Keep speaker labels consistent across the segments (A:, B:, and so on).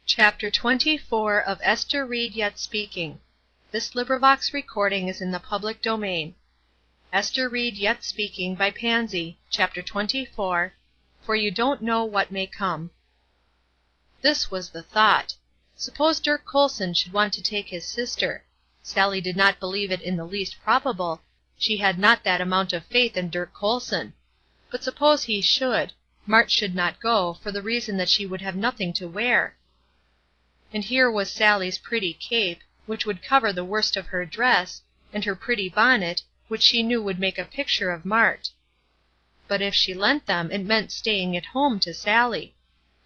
A: Chapter 24 of Ester Ried Yet Speaking. Ester Ried Yet Speaking by Pansy. Chapter 24. For You Don't Know What May Come. This was the thought. Suppose Dirk Colson should want to take his sister. Sally did not believe it in the least probable. She had not that amount of faith in Dirk Colson. But suppose he should, Mart should not go, for the reason that she would have nothing to wear. And here was Sally's pretty cape, which would cover the worst of her dress, and her pretty bonnet, which she knew would make a picture of Mart. But if she lent them, it meant staying at home to Sally.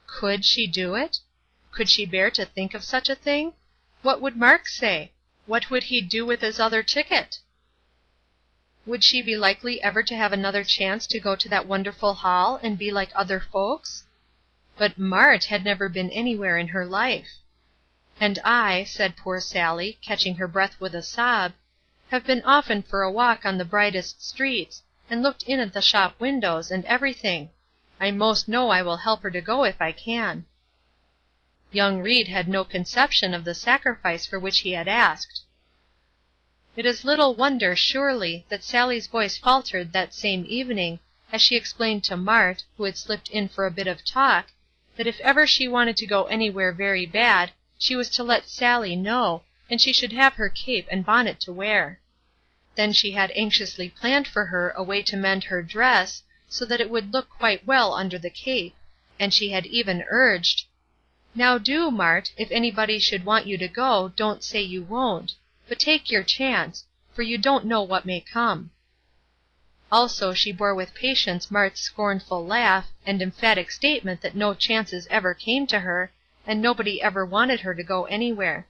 A: Could she do it? Could she bear to think of such a thing? What would Mark say? What would he do with his other ticket? Would she be likely ever to have another chance to go to that wonderful hall and be like other folks? But Mart had never been anywhere in her life. "And I," said poor Sally, catching her breath with a sob, "have been often for a walk on the brightest streets, and looked in at the shop windows, and everything. I most know I will help her to go if I can." Young Ried had no conception of the sacrifice for which he had asked. It is little wonder, surely, that Sally's voice faltered that same evening, as she explained to Mart, who had slipped in for a bit of talk, that if ever she wanted to go anywhere very bad, she was to let Sally know, and she should have her cape and bonnet to wear. Then she had anxiously planned for her a way to mend her dress, so that it would look quite well under the cape, and she had even urged, "Now do, Mart, if anybody should want you to go, don't say you won't, but take your chance, for you don't know what may come." Also she bore with patience Mart's scornful laugh, and emphatic statement that no chances ever came to her, and nobody ever wanted her to go anywhere.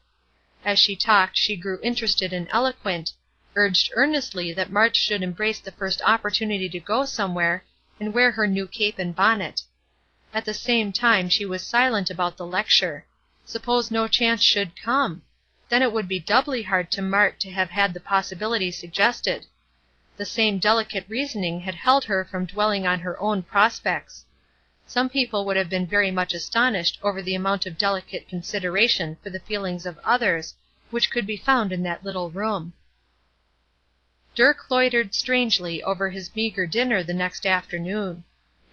A: As she talked she grew interested and eloquent, urged earnestly that Mart should embrace the first opportunity to go somewhere, and wear her new cape and bonnet. At the same time she was silent about the lecture. Suppose no chance should come! Then it would be doubly hard to Mart to have had the possibility suggested. The same delicate reasoning had held her from dwelling on her own prospects. Some people would have been very much astonished over the amount of delicate consideration for the feelings of others which could be found in that little room. Dirk loitered strangely over his meager dinner the next afternoon.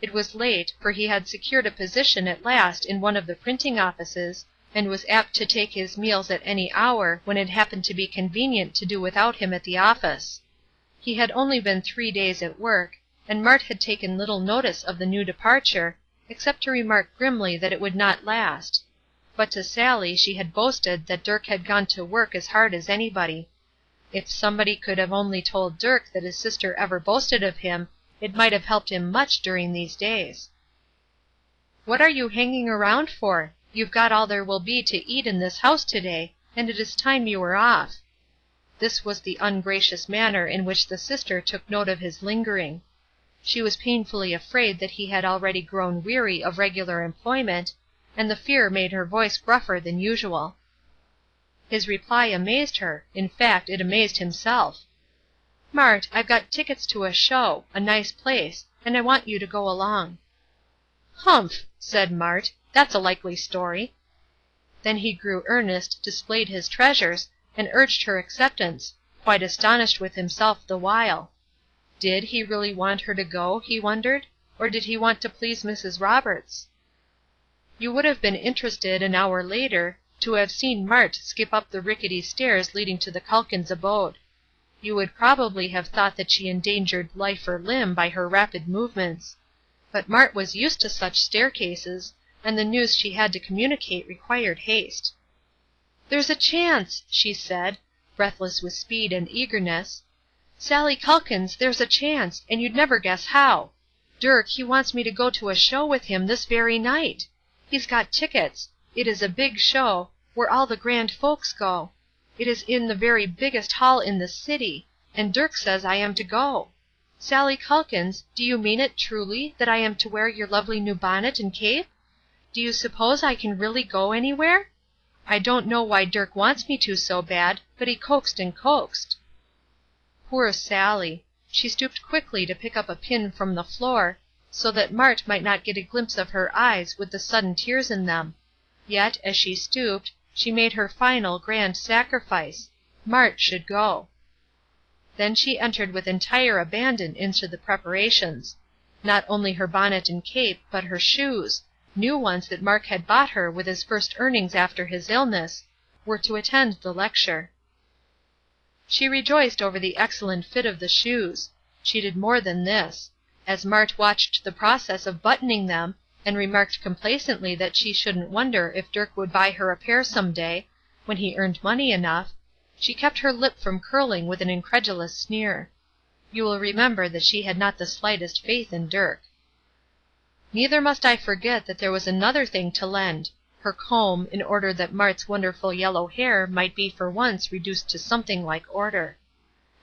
A: It was late, for he had secured a position at last in one of the printing offices, and was apt to take his meals at any hour when it happened to be convenient to do without him at the office. He had only been 3 days at work, and Mart had taken little notice of the new departure, except to remark grimly that it would not last. But to Sally she had boasted that Dirk had gone to work as hard as anybody. If somebody could have only told Dirk that his sister ever boasted of him, it might have helped him much during these days. "What are you hanging around for? You've got all there will be to eat in this house today, and it is time you were off." This was the ungracious manner in which the sister took note of his lingering. She was painfully afraid that he had already grown weary of regular employment, and the fear made her voice gruffer than usual. His reply amazed her; in fact, it amazed himself. "Mart, I've got tickets to a show, a nice place, and I want you to go along." "Humph!" said Mart, "that's a likely story." Then he grew earnest, displayed his treasures, and urged her acceptance, quite astonished with himself the while. Did he really want her to go, he wondered, or did he want to please Mrs. Roberts? You would have been interested, an hour later, to have seen Mart skip up the rickety stairs leading to the Calkins abode. You would probably have thought that she endangered life or limb by her rapid movements. But Mart was used to such staircases, and the news she had to communicate required haste. "There's a chance!" she said, breathless with speed and eagerness. "Sally Calkins, there's a chance, and you'd never guess how. Dirk, he wants me to go to a show with him this very night. He's got tickets. It is a big show, where all the grand folks go. It is in the very biggest hall in the city, and Dirk says I am to go. Sally Calkins, do you mean it truly that I am to wear your lovely new bonnet and cape? Do you suppose I can really go anywhere? I don't know why Dirk wants me to so bad, but he coaxed and coaxed." Poor Sally! She stooped quickly to pick up a pin from the floor, so that Mart might not get a glimpse of her eyes with the sudden tears in them. Yet, as she stooped, she made her final, grand sacrifice. Mart should go. Then she entered with entire abandon into the preparations. Not only her bonnet and cape, but her shoes, new ones that Mark had bought her with his first earnings after his illness, were to attend the lecture. She rejoiced over the excellent fit of the shoes. She did more than this. As Mart watched the process of buttoning them, and remarked complacently that she shouldn't wonder if Dirk would buy her a pair some day, when he earned money enough, she kept her lip from curling with an incredulous sneer. You will remember that she had not the slightest faith in Dirk. Neither must I forget that there was another thing to lend, her comb, in order that Mart's wonderful yellow hair might be for once reduced to something like order.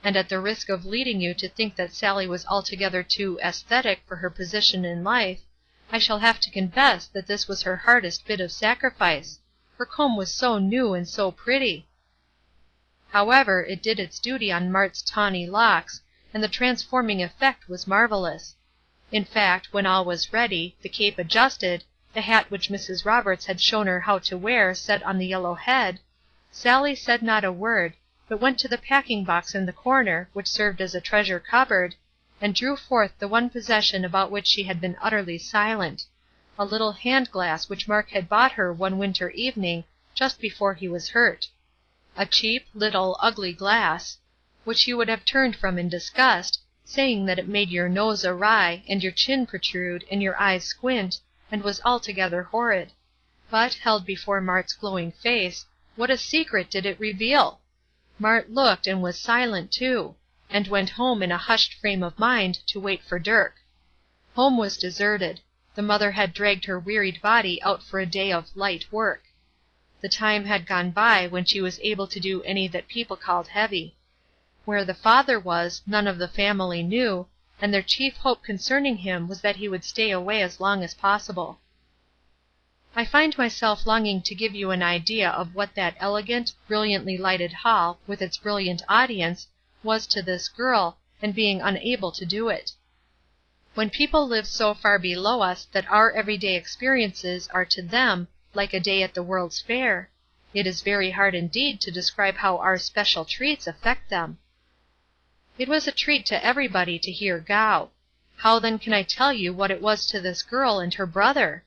A: And at the risk of leading you to think that Sallie was altogether too aesthetic for her position in life, I shall have to confess that this was her hardest bit of sacrifice. Her comb was so new and so pretty. However, it did its duty on Mart's tawny locks, and the transforming effect was marvelous. In fact, when all was ready, the cape adjusted, the hat which Mrs. Roberts had shown her how to wear set on the yellow head, Sallie said not a word, but went to the packing box in the corner, which served as a treasure cupboard, and drew forth the one possession about which she had been utterly silent, a little hand glass which Mark had bought her one winter evening, just before he was hurt. A cheap, little, ugly glass, which you would have turned from in disgust, saying that it made your nose awry, and your chin protrude, and your eyes squint, and was altogether horrid. But, held before Mart's glowing face, what a secret did it reveal! Mart looked and was silent too, and went home in a hushed frame of mind to wait for Dirk. Home was deserted. The mother had dragged her wearied body out for a day of "light work." The time had gone by when she was able to do any that people called heavy. Where the father was, none of the family knew, and their chief hope concerning him was that he would stay away as long as possible. I find myself longing to give you an idea of what that elegant, brilliantly lighted hall, with its brilliant audience, was to this girl, and being unable to do it. When people live so far below us that our everyday experiences are to them like a day at the World's Fair, it is very hard indeed to describe how our special treats affect them. It was a treat to everybody to hear Gow. How then can I tell you what it was to this girl and her brother?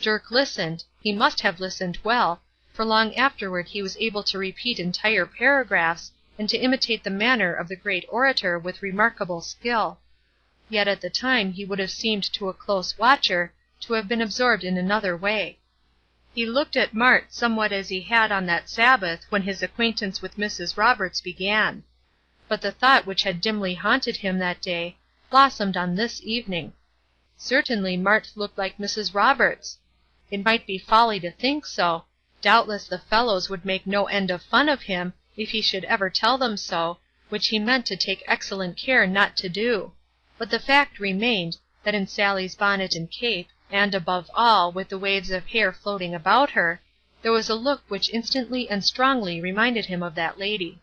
A: Dirk listened, he must have listened well, for long afterward he was able to repeat entire paragraphs, and to imitate the manner of the great orator with remarkable skill. Yet at the time he would have seemed to a close watcher to have been absorbed in another way. He looked at Mart somewhat as he had on that Sabbath when his acquaintance with Mrs. Roberts began. But the thought which had dimly haunted him that day blossomed on this evening. Certainly Mart looked like Mrs. Roberts. It might be folly to think so, doubtless the fellows would make no end of fun of him if he should ever tell them so, which he meant to take excellent care not to do, but the fact remained, that in Sallie's bonnet and cape, and above all with the waves of hair floating about her, there was a look which instantly and strongly reminded him of that lady.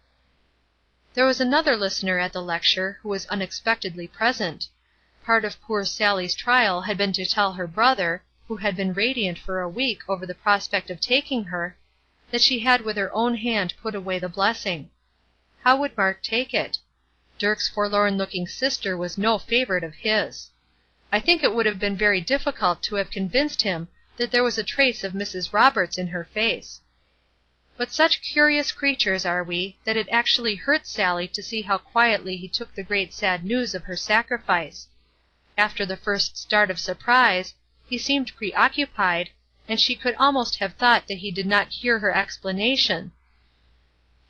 A: There was another listener at the lecture who was unexpectedly present. Part of poor Sallie's trial had been to tell her brother, who had been radiant for a week over the prospect of taking her, that she had with her own hand put away the blessing. How would Mark take it? Dirk's forlorn-looking sister was no favorite of his. I think it would have been very difficult to have convinced him that there was a trace of Mrs. Roberts in her face. But such curious creatures are we that it actually hurt Sallie to see how quietly he took the great sad news of her sacrifice. After the first start of surprise, he seemed preoccupied, and she could almost have thought that he did not hear her explanation.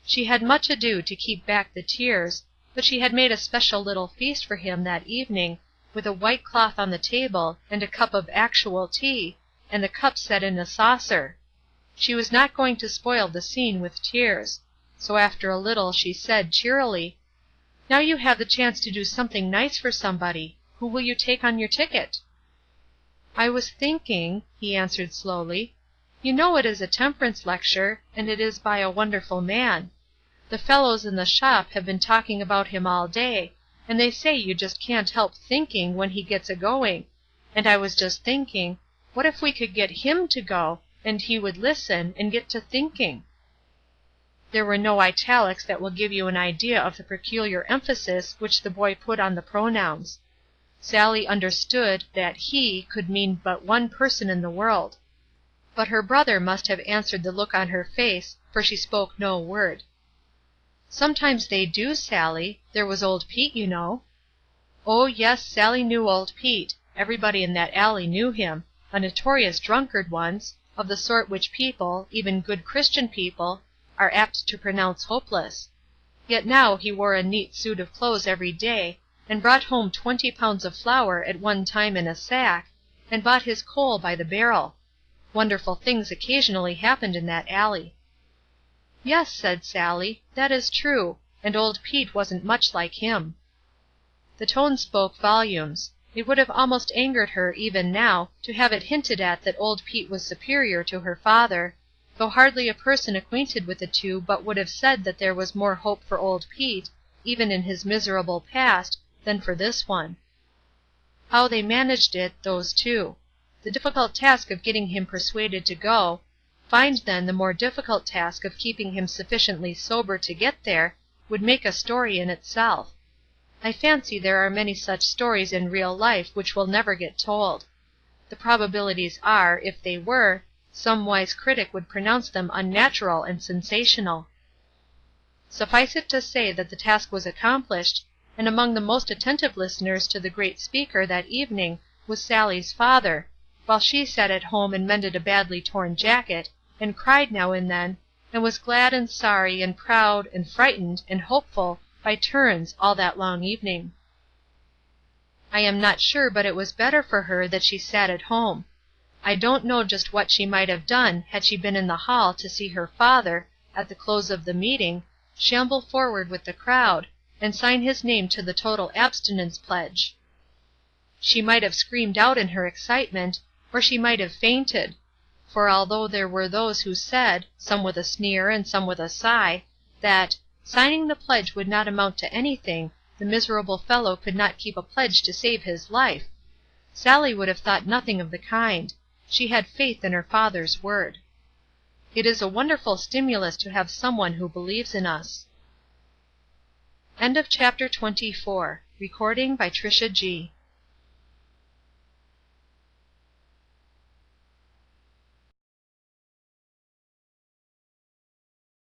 A: She had much ado to keep back the tears, but she had made a special little feast for him that evening, with a white cloth on the table, and a cup of actual tea, and the cup set in a saucer. She was not going to spoil the scene with tears, so after a little she said, cheerily, "Now you have the chance to do something nice for somebody. Who will you take on your ticket?" "I was thinking," he answered slowly, "you know it is a temperance lecture, and it is by a wonderful man. The fellows in the shop have been talking about him all day, and they say you just can't help thinking when he gets a-going, and I was just thinking, what if we could get him to go, and he would listen, and get to thinking." There were no italics that will give you an idea of the peculiar emphasis which the boy put on the pronouns. Sallie understood that "he" could mean but one person in the world. But her brother must have answered the look on her face, for she spoke no word. "Sometimes they do, Sallie. There was old Pete, you know." Oh, yes, Sallie knew old Pete. Everybody in that alley knew him. A notorious drunkard once, of the sort which people, even good Christian people, are apt to pronounce hopeless. Yet now he wore a neat suit of clothes every day, and brought home 20 pounds of flour at one time in a sack, and bought his coal by the barrel. Wonderful things occasionally happened in that alley. "Yes," said Sallie, "that is true, and old Pete wasn't much like him." The tone spoke volumes. It would have almost angered her, even now, to have it hinted at that old Pete was superior to her father, though hardly a person acquainted with the two but would have said that there was more hope for old Pete, even in his miserable past, than for this one. How they managed it, those two. The difficult task of getting him persuaded to go, find then the more difficult task of keeping him sufficiently sober to get there, would make a story in itself. I fancy there are many such stories in real life which will never get told. The probabilities are, if they were, some wise critic would pronounce them unnatural and sensational. Suffice it to say that the task was accomplished, and among the most attentive listeners to the great speaker that evening was Sallie's father, while she sat at home and mended a badly torn jacket, and cried now and then, and was glad and sorry and proud and frightened and hopeful by turns all that long evening. I am not sure but it was better for her that she sat at home. I don't know just what she might have done had she been in the hall to see her father, at the close of the meeting, shamble forward with the crowd, and sign his name to the total abstinence pledge. She might have screamed out in her excitement, or she might have fainted; for although there were those who said, some with a sneer and some with a sigh, that "signing the pledge would not amount to anything, the miserable fellow could not keep a pledge to save his life," Sallie would have thought nothing of the kind. She had faith in her father's word. It is a wonderful stimulus to have someone who believes in us. Chapter 25. Recording by Trisha G.